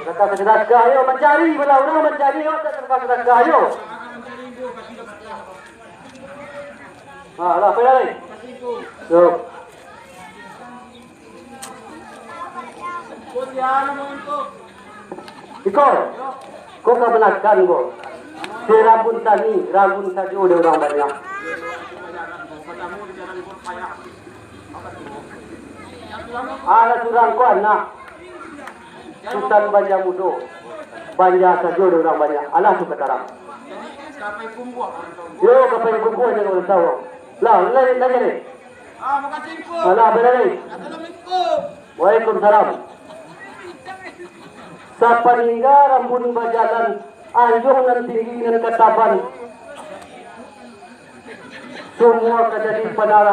Sudah ayo mencari belau mencari sudah ayo. Lah apa lagi? Tuh. Ikut. Kau tak benarkan kau. Si rambut tadi udah orang banyak. Ada surang kuan nak. Sultan Banja Mudo. Banja saja udah orang banyak. Alah tu ketarang. Yo kapai kumpuan yang orang tahu. Lah lagi ni. Makasih po. Alah apa lagi? Assalamualaikum. Waalaikumsalam. Sa paninggaran pun berjalan anjung dan tinggi dan ketaban semua kejadian penara